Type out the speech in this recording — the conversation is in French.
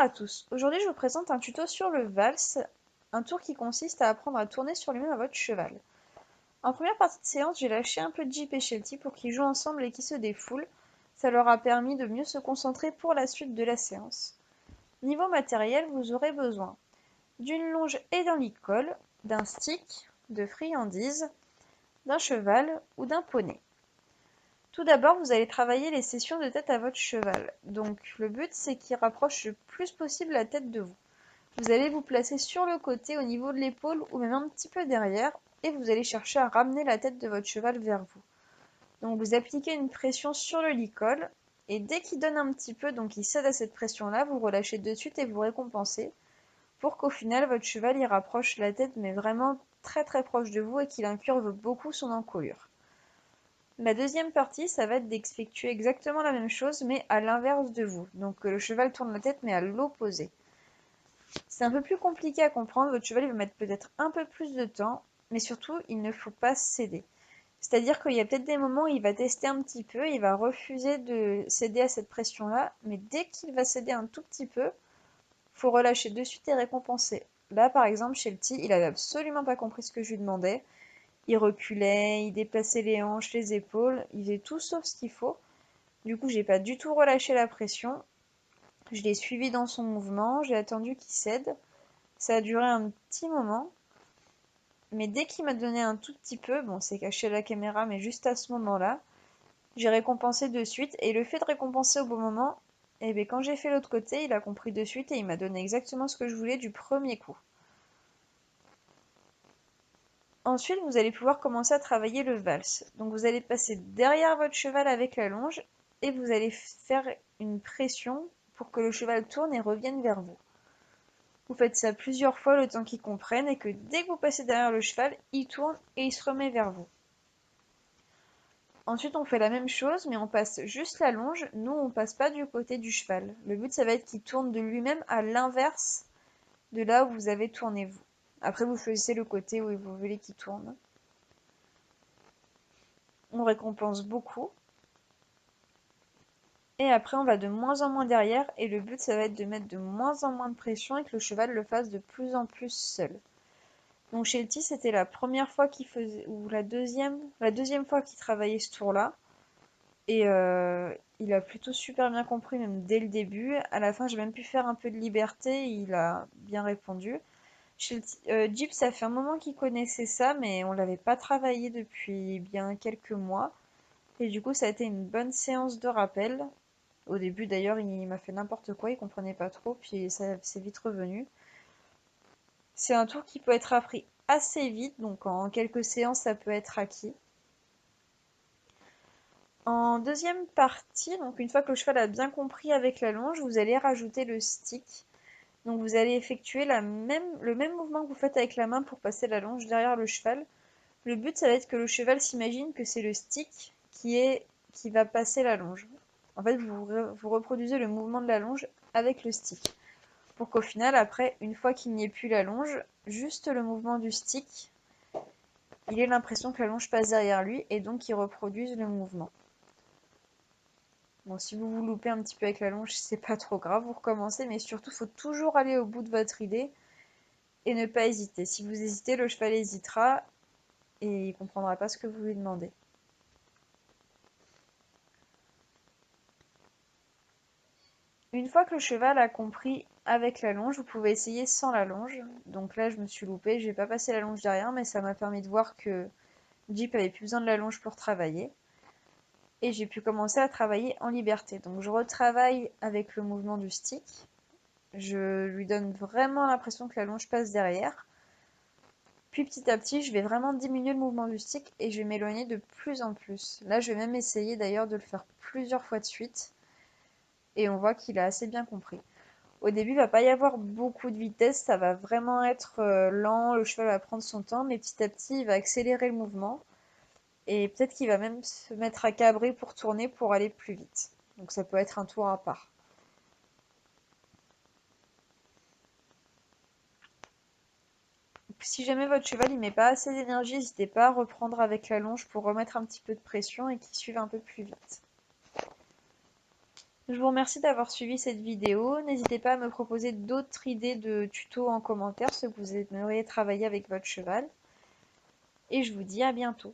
à tous, aujourd'hui je vous présente un tuto sur le valse, un tour qui consiste à apprendre à tourner sur lui-même à votre cheval. En première partie de séance, j'ai lâché un peu Jeep et Sheltie pour qu'ils jouent ensemble et qu'ils se défoulent. Ça leur a permis de mieux se concentrer pour la suite de la séance. Niveau matériel, vous aurez besoin d'une longe et d'un licol, d'un stick, de friandises, d'un cheval ou d'un poney. Tout d'abord, vous allez travailler les sessions de tête à votre cheval. Donc le but, c'est qu'il rapproche le plus possible la tête de vous. Vous allez vous placer sur le côté au niveau de l'épaule ou même un petit peu derrière et vous allez chercher à ramener la tête de votre cheval vers vous. Donc vous appliquez une pression sur le licol et dès qu'il donne un petit peu, donc il cède à cette pression-là, vous relâchez de suite et vous récompensez pour qu'au final votre cheval y rapproche la tête mais vraiment très très proche de vous et qu'il incurve beaucoup son encolure. La deuxième partie, ça va être d'effectuer exactement la même chose mais à l'inverse de vous. Donc le cheval tourne la tête mais à l'opposé. C'est un peu plus compliqué à comprendre, votre cheval il va mettre peut-être un peu plus de temps, mais surtout il ne faut pas céder. C'est-à-dire qu'il y a peut-être des moments où il va tester un petit peu, il va refuser de céder à cette pression-là, mais dès qu'il va céder un tout petit peu, il faut relâcher de suite et récompenser. Là par exemple chez le petit, il avait absolument pas compris ce que je lui demandais. Il reculait, il déplaçait les hanches, les épaules, il faisait tout sauf ce qu'il faut. Du coup j'ai pas du tout relâché la pression. Je l'ai suivi dans son mouvement, j'ai attendu qu'il cède. Ça a duré un petit moment, mais dès qu'il m'a donné un tout petit peu, bon c'est caché à la caméra, mais juste à ce moment-là, j'ai récompensé de suite. Et le fait de récompenser au bon moment, eh bien, quand j'ai fait l'autre côté, il a compris de suite et il m'a donné exactement ce que je voulais du premier coup. Ensuite, vous allez pouvoir commencer à travailler le valse. Donc vous allez passer derrière votre cheval avec la longe et vous allez faire une pression pour que le cheval tourne et revienne vers vous. Vous faites ça plusieurs fois le temps qu'il comprenne et que dès que vous passez derrière le cheval, il tourne et il se remet vers vous. Ensuite, on fait la même chose, mais on passe juste la longe. Nous, on passe pas du côté du cheval. Le but, ça va être qu'il tourne de lui-même à l'inverse de là où vous avez tourné vous. Après, vous choisissez le côté où vous voulez qu'il tourne. On récompense beaucoup. Et après, on va de moins en moins derrière. Et le but, ça va être de mettre de moins en moins de pression et que le cheval le fasse de plus en plus seul. Donc Sheltie, c'était la première fois qu'il faisait, ou la deuxième fois qu'il travaillait ce tour-là. Et il a plutôt super bien compris, même dès le début. À la fin, j'ai même pu faire un peu de liberté, il a bien répondu. Jeep, ça fait un moment qu'il connaissait ça, mais on l'avait pas travaillé depuis bien quelques mois. Et du coup, ça a été une bonne séance de rappel. Au début, d'ailleurs, il m'a fait n'importe quoi, il comprenait pas trop, puis ça s'est vite revenu. C'est un tour qui peut être appris assez vite, donc en quelques séances, ça peut être acquis. En deuxième partie, donc une fois que le cheval a bien compris avec la longe, vous allez rajouter le stick. Donc vous allez effectuer le même mouvement que vous faites avec la main pour passer la longe derrière le cheval. Le but, ça va être que le cheval s'imagine que c'est le stick qui va passer la longe. En fait, vous reproduisez le mouvement de la longe avec le stick. Pour qu'au final, après, une fois qu'il n'y ait plus la longe, juste le mouvement du stick, il ait l'impression que la longe passe derrière lui et donc il reproduise le mouvement. Bon, si vous vous loupez un petit peu avec la longe, c'est pas trop grave, vous recommencez, mais surtout, il faut toujours aller au bout de votre idée et ne pas hésiter. Si vous hésitez, le cheval hésitera et il comprendra pas ce que vous lui demandez. Une fois que le cheval a compris avec la longe, vous pouvez essayer sans la longe. Donc là, je me suis loupée, j'ai pas passé la longe derrière, mais ça m'a permis de voir que Jeep avait plus besoin de la longe pour travailler. Et j'ai pu commencer à travailler en liberté. Donc je retravaille avec le mouvement du stick. Je lui donne vraiment l'impression que la longe passe derrière. Puis petit à petit, je vais vraiment diminuer le mouvement du stick et je vais m'éloigner de plus en plus. Là, je vais même essayer d'ailleurs de le faire plusieurs fois de suite. Et on voit qu'il a assez bien compris. Au début, il va pas y avoir beaucoup de vitesse, ça va vraiment être lent, le cheval va prendre son temps, mais petit à petit, il va accélérer le mouvement. Et peut-être qu'il va même se mettre à cabrer pour tourner pour aller plus vite. Donc ça peut être un tour à part. Si jamais votre cheval il met pas assez d'énergie, n'hésitez pas à reprendre avec la longe pour remettre un petit peu de pression et qu'il suive un peu plus vite. Je vous remercie d'avoir suivi cette vidéo. N'hésitez pas à me proposer d'autres idées de tutos en commentaire, ce que vous aimeriez travailler avec votre cheval. Et je vous dis à bientôt.